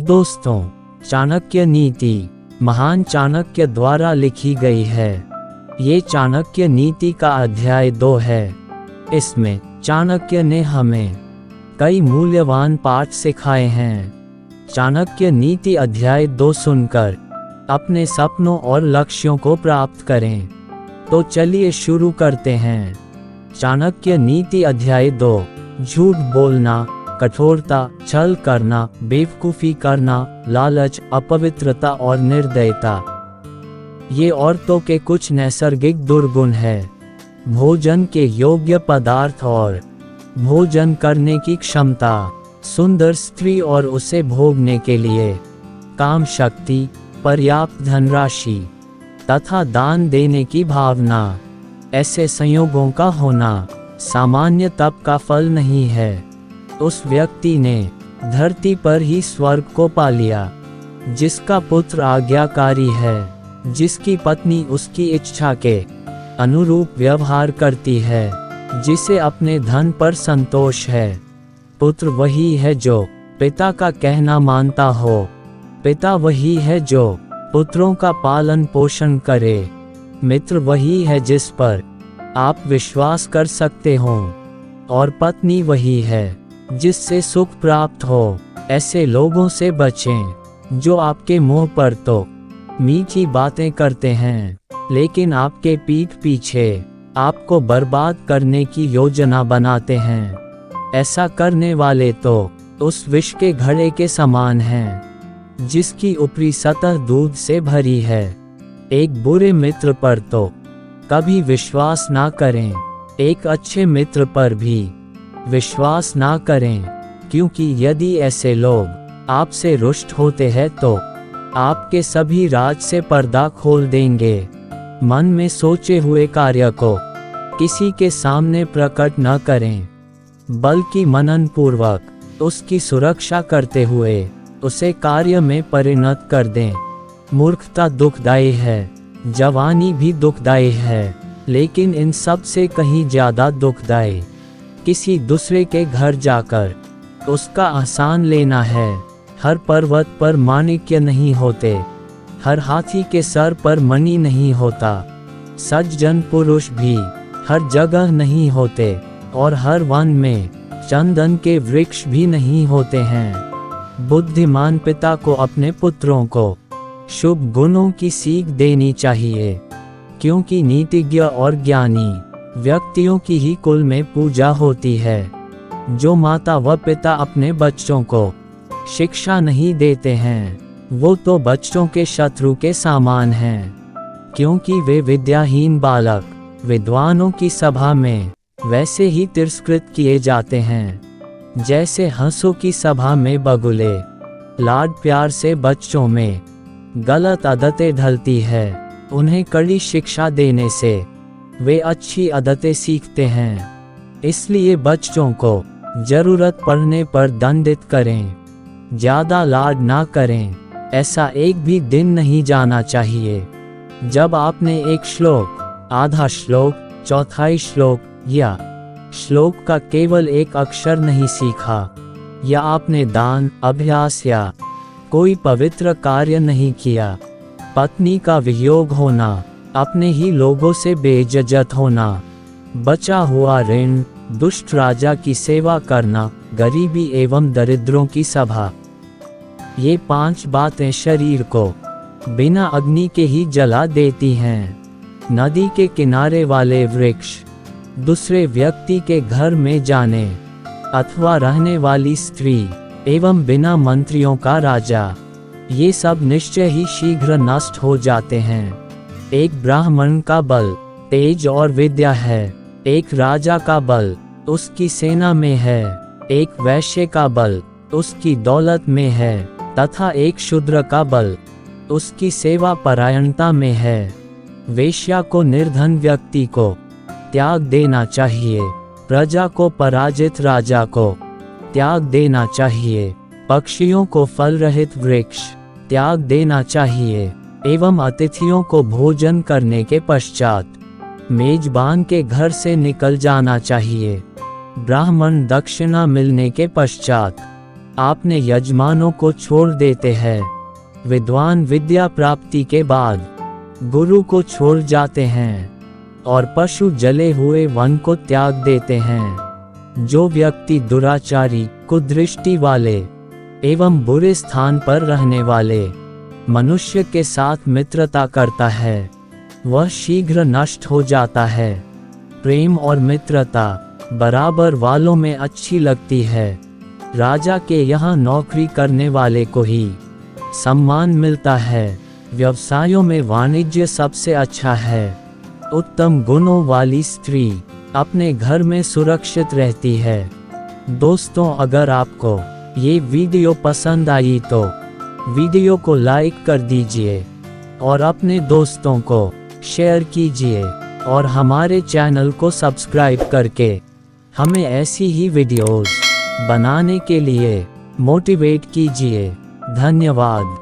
दोस्तों, चाणक्य नीति महान चाणक्य द्वारा लिखी गई है। ये चाणक्य नीति का अध्याय 2 है। इसमें चाणक्य ने हमें कई मूल्यवान पाठ सिखाए हैं। चाणक्य नीति अध्याय 2 सुनकर अपने सपनों और लक्ष्यों को प्राप्त करें। तो चलिए शुरू करते हैं। चाणक्य नीति अध्याय 2। झूठ बोलना, कठोरता, छल करना, बेवकूफ़ी करना, लालच, अपवित्रता और निर्दयता, ये औरतों के कुछ नैसर्गिक दुर्गुण है। भोजन के योग्य पदार्थ और भोजन करने की क्षमता, सुंदर स्त्री और उसे भोगने के लिए काम शक्ति, पर्याप्त धनराशि तथा दान देने की भावना, ऐसे संयोगों का होना सामान्य तप का फल नहीं है। उस व्यक्ति ने धरती पर ही स्वर्ग को पा लिया, जिसका पुत्र आज्ञाकारी है, जिसकी पत्नी उसकी इच्छा के अनुरूप व्यवहार करती है, जिसे अपने धन पर संतोष है। पुत्र वही है जो पिता का कहना मानता हो। पिता वही है जो पुत्रों का पालन पोषण करे। मित्र वही है जिस पर आप विश्वास कर सकते हो, और पत्नी वही है जिससे सुख प्राप्त हो। ऐसे लोगों से बचें जो आपके मुंह पर तो मीठी बातें करते हैं, लेकिन आपके पीठ पीछे आपको बर्बाद करने की योजना बनाते हैं। ऐसा करने वाले तो उस विष के घड़े के समान हैं, जिसकी ऊपरी सतह दूध से भरी है। एक बुरे मित्र पर तो कभी विश्वास ना करें, एक अच्छे मित्र पर भी विश्वास ना करें, क्योंकि यदि ऐसे लोग आपसे रुष्ट होते हैं तो आपके सभी राज से पर्दा खोल देंगे। मन में सोचे हुए कार्य को किसी के सामने प्रकट न करें, बल्कि मनन पूर्वक उसकी सुरक्षा करते हुए उसे कार्य में परिणत कर दें। मूर्खता दुखदायी है, जवानी भी दुखदायी है, लेकिन इन सब से कहीं ज्यादा दुखदायी किसी दूसरे के घर जाकर उसका आसान लेना है। हर पर्वत पर माणिक्य नहीं होते, हर हाथी के सर पर मणि नहीं होता, सज्जन पुरुष भी हर जगह नहीं होते, और हर वन में चंदन के वृक्ष भी नहीं होते हैं। बुद्धिमान पिता को अपने पुत्रों को शुभ गुणों की सीख देनी चाहिए, क्योंकि नीतिज्ञ और ज्ञानी व्यक्तियों की ही कुल में पूजा होती है। जो माता व पिता अपने बच्चों को शिक्षा नहीं देते हैं, वो तो बच्चों के शत्रु के समान हैं, क्योंकि वे विद्याहीन बालक विद्वानों की सभा में वैसे ही तिरस्कृत किए जाते हैं, जैसे हंसों की सभा में बगुले। लाड प्यार से बच्चों में गलत आदतें ढलती है। उन्हें कड़ी शिक्षा देने से वे अच्छी आदतें सीखते हैं। इसलिए बच्चों को जरूरत पड़ने पर दंडित करें, ज्यादा लाड ना करें। ऐसा एक भी दिन नहीं जाना चाहिए जब आपने एक श्लोक, आधा श्लोक, चौथाई श्लोक या श्लोक का केवल एक अक्षर नहीं सीखा, या आपने दान, अभ्यास या कोई पवित्र कार्य नहीं किया। पत्नी का वियोग होना, अपने ही लोगों से बेइज्जत होना, बचा हुआ ऋण, दुष्ट राजा की सेवा करना, गरीबी एवं दरिद्रों की सभा, ये 5 बातें शरीर को बिना अग्नि के ही जला देती हैं। नदी के किनारे वाले वृक्ष, दूसरे व्यक्ति के घर में जाने अथवा रहने वाली स्त्री एवं बिना मंत्रियों का राजा, ये सब निश्चय ही शीघ्र नष्ट हो जाते हैं। एक ब्राह्मण का बल तेज और विद्या है, एक राजा का बल उसकी सेना में है, एक वैश्य का बल उसकी दौलत में है, तथा एक शूद्र का बल उसकी सेवा परायणता में है। वेश्या को निर्धन व्यक्ति को त्याग देना चाहिए, प्रजा को पराजित राजा को त्याग देना चाहिए, पक्षियों को फल रहित वृक्ष त्याग देना चाहिए, एवं अतिथियों को भोजन करने के पश्चात मेजबान के घर से निकल जाना चाहिए। ब्राह्मण दक्षिणा मिलने के पश्चात आपने यजमानों को छोड़ देते हैं। विद्वान विद्या प्राप्ति के बाद गुरु को छोड़ जाते हैं और पशु जले हुए वन को त्याग देते हैं। जो व्यक्ति दुराचारी, कुदृष्टि वाले एवं बुरे स्थान पर रहने वाले मनुष्य के साथ मित्रता करता है, वह शीघ्र नष्ट हो जाता है। प्रेम और मित्रता बराबर वालों में अच्छी लगती है। राजा के यहाँ नौकरी करने वाले को ही सम्मान मिलता है। व्यवसायों में वाणिज्य सबसे अच्छा है। उत्तम गुणों वाली स्त्री अपने घर में सुरक्षित रहती है। दोस्तों, अगर आपको ये वीडियो पसंद आई तो वीडियो को लाइक कर दीजिए और अपने दोस्तों को शेयर कीजिए और हमारे चैनल को सब्सक्राइब करके हमें ऐसी ही वीडियोस बनाने के लिए मोटिवेट कीजिए। धन्यवाद।